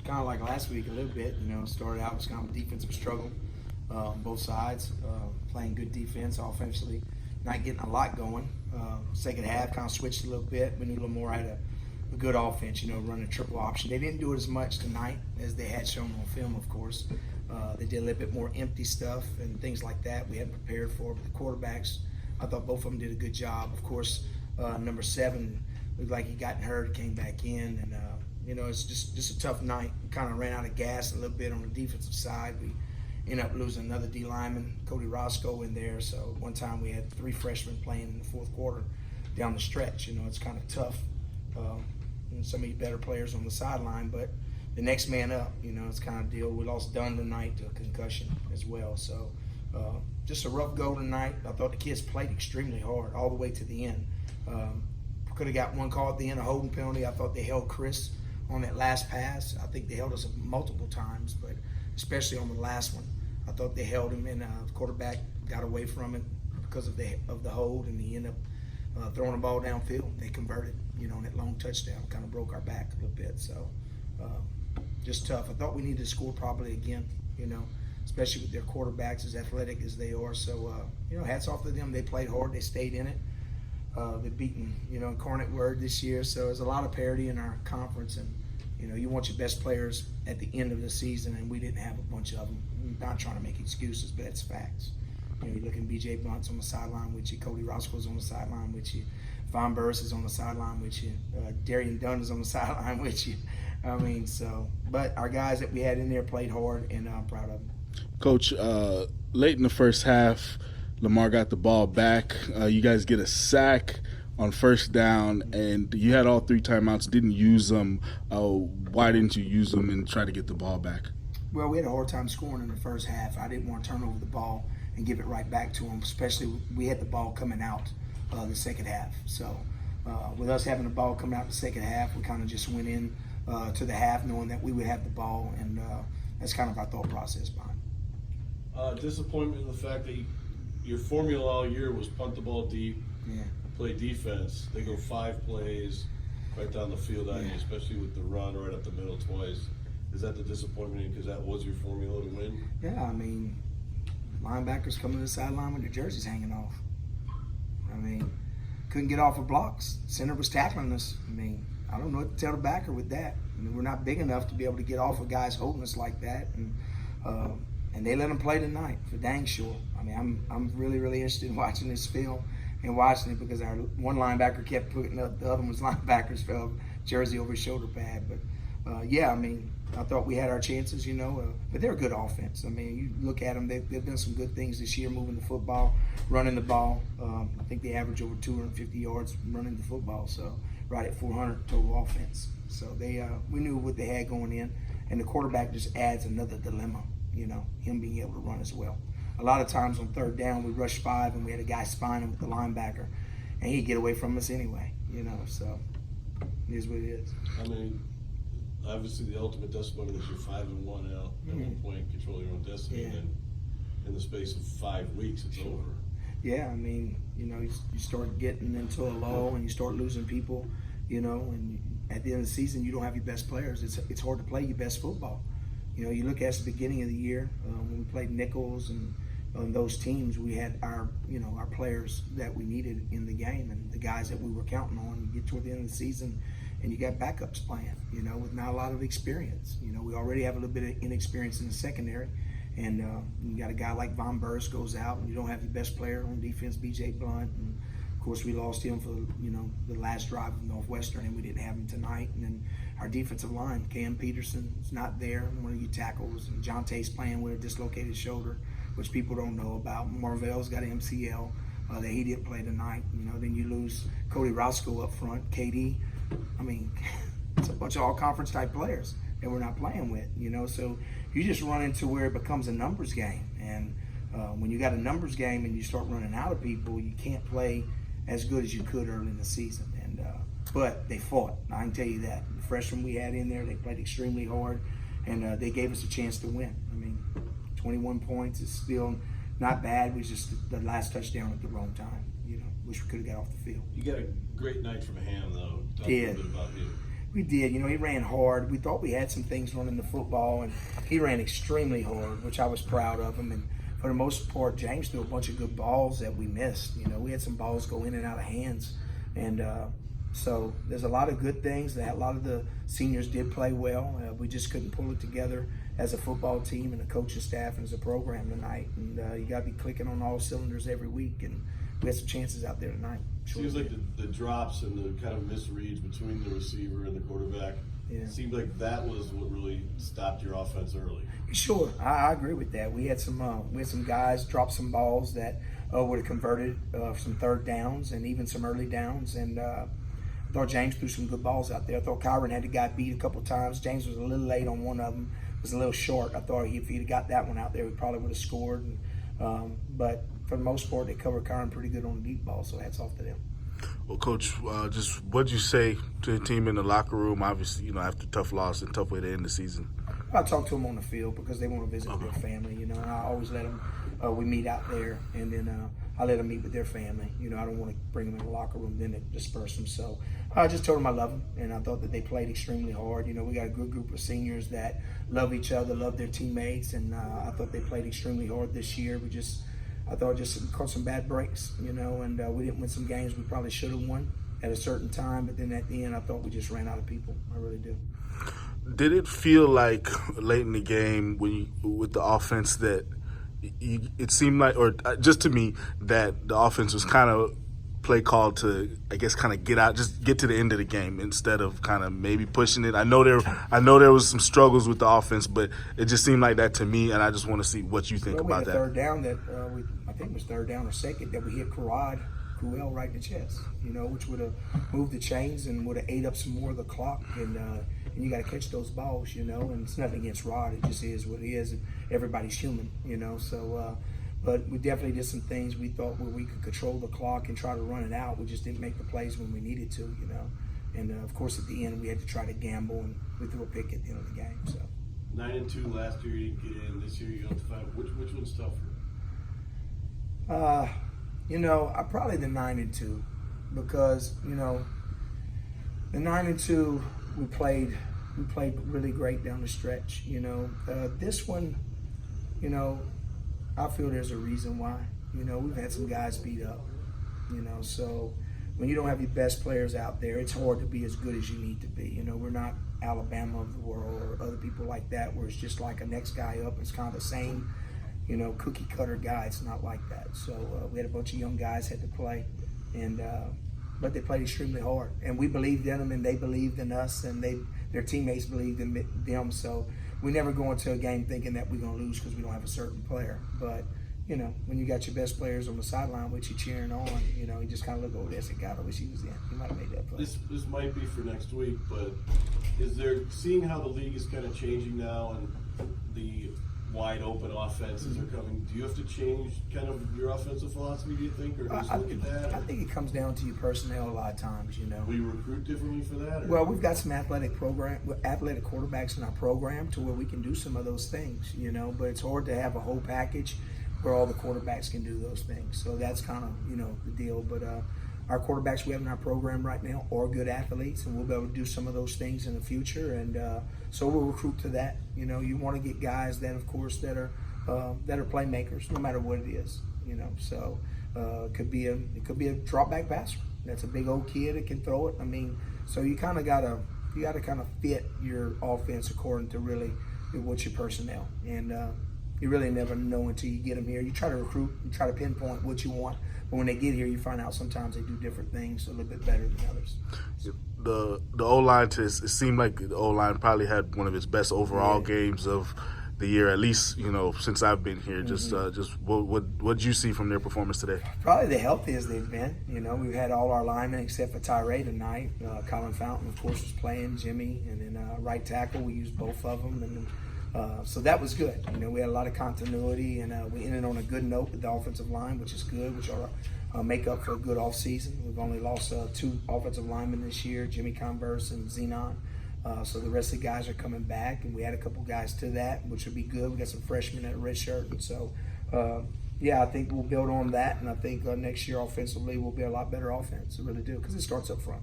Kind of like last week a little bit. Started out was kind of a defensive struggle, both sides, playing good defense offensively, not getting a lot going. Second half kind of switched a little bit. We knew Lamar had a good offense, running triple option. They didn't do it as much tonight as they had shown on film, of course. They did a little bit more empty stuff and things like that we hadn't prepared for. But the quarterbacks, I thought both of them did a good job. Of course, number 7 looked like he got hurt, came back in, and it's just a tough night. We kind of ran out of gas a little bit on the defensive side. We ended up losing another D lineman, Cody Roscoe, in there. So one time we had 3 freshmen playing in the fourth quarter down the stretch. It's kind of tough. And some of you better players on the sideline, but the next man up, it's kind of deal. We lost Dunn tonight to a concussion as well. So just a rough go tonight. I thought the kids played extremely hard all the way to the end. Could have got one call at the end, a holding penalty. I thought they held Chris on that last pass. I think they held us multiple times, but especially on the last one, I thought they held him, and the quarterback got away from it because of the hold, and he ended up throwing the ball downfield. They converted, on that long touchdown. Kind of broke our back a little bit. So just tough. I thought we needed to score probably again, especially with their quarterbacks as athletic as they are. So, hats off to them. They played hard. They stayed in it. They've beaten, Incarnate Word this year. So there's a lot of parity in our conference. And, you want your best players at the end of the season, and we didn't have a bunch of them. I'm not trying to make excuses, but it's facts. You're looking B.J. Blunt's on the sideline with you. Cody Roscoe's on the sideline with you. Von Burris is on the sideline with you. Darian Dunn is on the sideline with you. But our guys that we had in there played hard, and I'm proud of them. Coach, late in the first half, Lamar got the ball back. You guys get a sack on first down, and you had all 3 timeouts, didn't use them. Why didn't you use them and try to get the ball back? Well, we had a hard time scoring in the first half. I didn't want to turn over the ball and give it right back to them, especially we had the ball coming out the second half. So with us having the ball coming out the second half, we kind of just went in to the half knowing that we would have the ball, and that's kind of our thought process behind it. Disappointment in the fact that your formula all year was punt the ball deep, play defense. They go 5 plays right down the field on you, especially with the run right up the middle twice. Is that the disappointment because that was your formula to win? Yeah, linebackers coming to the sideline with their jerseys hanging off. Couldn't get off of blocks. Center was tackling us. I don't know what to tell the backer with that. We're not big enough to be able to get off of guys holding us like that. And they let them play tonight, for dang sure. I'm really, really interested in watching this film and watching it because our one linebacker kept putting up the other one's linebackers fell jersey over his shoulder pad. But I thought we had our chances, but they're a good offense. You look at them, they've done some good things this year, moving the football, running the ball. I think they average over 250 yards running the football, so right at 400 total offense. So we knew what they had going in, and the quarterback just adds another dilemma, him being able to run as well. A lot of times on third down, we rushed 5 and we had a guy spying with the linebacker, and he'd get away from us anyway, so it is what it is. Obviously the ultimate disappointment is you're 5-1 now, at one point control your own destiny, and then in the space of 5 weeks it's over. Yeah, you start getting into a lull and you start losing people, and at the end of the season you don't have your best players. It's hard to play your best football. You look at the beginning of the year when we played Nichols and those teams, we had our players that we needed in the game and the guys that we were counting on. You get toward the end of the season and you got backups playing, with not a lot of experience. We already have a little bit of inexperience in the secondary, and you got a guy like Von Burris goes out, and you don't have your best player on defense, B.J. Blunt, and of course we lost him for the last drive of Northwestern, and we didn't have him tonight. And then our defensive line, Cam Peterson is not there, one of your tackles, and John Tate's playing with a dislocated shoulder, which people don't know about. Marvell's got an MCL that he didn't play tonight. Then you lose Cody Roscoe up front, KD. It's a bunch of all-conference type players that we're not playing with, So you just run into where it becomes a numbers game. And when you got a numbers game and you start running out of people, you can't play as good as you could early in the season. But they fought. I can tell you that. The freshmen we had in there, they played extremely hard, and they gave us a chance to win. 21 points is still not bad. It was just the last touchdown at the wrong time. Wish we could have got off the field. You got a great night from Ham, though. Talk Yeah. a little bit about you. We did. You know, he ran hard. We thought we had some things running the football, and he ran extremely hard, which I was proud of him. And for the most part, James threw a bunch of good balls that we missed. You know, we had some balls go in and out of hands. And so there's a lot of good things. A lot of the seniors did play well. We just couldn't pull it together as a football team and a coaching staff and as a program tonight. And you got to be clicking on all cylinders every week. And we had some chances out there tonight. Seems like the drops and the kind of misreads between the receiver and the quarterback. Yeah. Seemed like that was what really stopped your offense early. Sure, I agree with that. We had some guys drop some balls that would have converted some third downs and even some early downs. And I thought James threw some good balls out there. I thought Kyron had the guy beat a couple times. James was a little late on one of them. Was a little short. I thought if he'd have got that one out there, we probably would have scored. But for the most part, they covered Kyron pretty good on the deep ball. So hats off to them. Well, Coach, just what'd you say to the team in the locker room? Obviously, you know, after a tough loss and tough way to end the season. I talk to them on the field because they want to visit their family, you know, and I always let them, we meet out there, and then I let them meet with their family. You know, I don't want to bring them in the locker room, then disperse them. So I just told them I love them, and I thought that they played extremely hard. You know, we got a good group of seniors that love each other, love their teammates, and I thought they played extremely hard this year. I thought just caught some bad breaks, you know, and we didn't win some games we probably should have won at a certain time, but then at the end I thought we just ran out of people. I really do. Did it feel like late in the game with the offense that it seemed like, or just to me, that the offense was kind of play called to, I guess, kind of get to the end of the game instead of kind of maybe pushing it? I know there was some struggles with the offense, but it just seemed like that to me, and I just want to see what you think about that. Third down that I think it was third down or second that we hit Cruel right in the chest, you know, which would have moved the chains and would have ate up some more of the clock. And you got to catch those balls, you know. And it's nothing against Rod; it just is what it is. And everybody's human, you know. So, but we definitely did some things we thought where we could control the clock and try to run it out. We just didn't make the plays when we needed to, you know. And of course, at the end, we had to try to gamble, and we threw a pick at the end of the game. So 9-2 last year, you didn't get in. This year, you got to find which one's tougher. You know, probably the 9-2, because you know the 9-2 we played really great down the stretch. You know, this one, you know, I feel there's a reason why. You know, we've had some guys beat up. You know, so when you don't have your best players out there, it's hard to be as good as you need to be. You know, we're not Alabama of the world or other people like that, where it's just like a next guy up. It's kind of the same, you know, cookie cutter guy. It's not like that. So we had a bunch of young guys had to play, and but they played extremely hard, and we believed in them, and they believed in us, and their teammates believed in them. So we never go into a game thinking that we're going to lose because we don't have a certain player. But you know, when you got your best players on the sideline with you cheering on, you know, you just kind of look over there and say, God, I wish he was in. He might have made that play. This might be for next week, but is there, seeing how the league is kind of changing now and the wide open offenses are coming, do you have to change kind of your offensive philosophy, do you think, or just look at that? I think it comes down to your personnel a lot of times, you know. Will you recruit differently for that? Or? Well, we've got some athletic quarterbacks in our program to where we can do some of those things, you know, but it's hard to have a whole package where all the quarterbacks can do those things. So that's kind of, you know, the deal. But our quarterbacks we have in our program right now are good athletes, and we'll be able to do some of those things in the future. And so we'll recruit to that. You know, you want to get guys that, of course, that are playmakers, no matter what it is. You know, so it could be a drop back passer. That's a big old kid that can throw it. I mean, so you kind of gotta kind of fit your offense according to really what's your personnel. And you really never know until you get them here. You try to recruit, you try to pinpoint what you want, but when they get here, you find out sometimes they do different things a little bit better than others. The O-line, it seemed like the O-line probably had one of its best overall games of the year, at least, you know, since I've been here. Mm-hmm. Just what did you see from their performance today? Probably the healthiest they've been. You know, we've had all our linemen except for Tyree tonight. Colin Fountain, of course, was playing, Jimmy, and then right tackle, we used both of them. And so that was good. You know, we had a lot of continuity, and we ended on a good note with the offensive line, which is good, which are make up for a good offseason. We've only lost 2 offensive linemen this year, Jimmy Converse and Zenon. So the rest of the guys are coming back, and we add a couple guys to that, which would be good. We got some freshmen at redshirt, and so I think we'll build on that, and I think next year offensively we'll be a lot better offense. I really do, because it starts up front.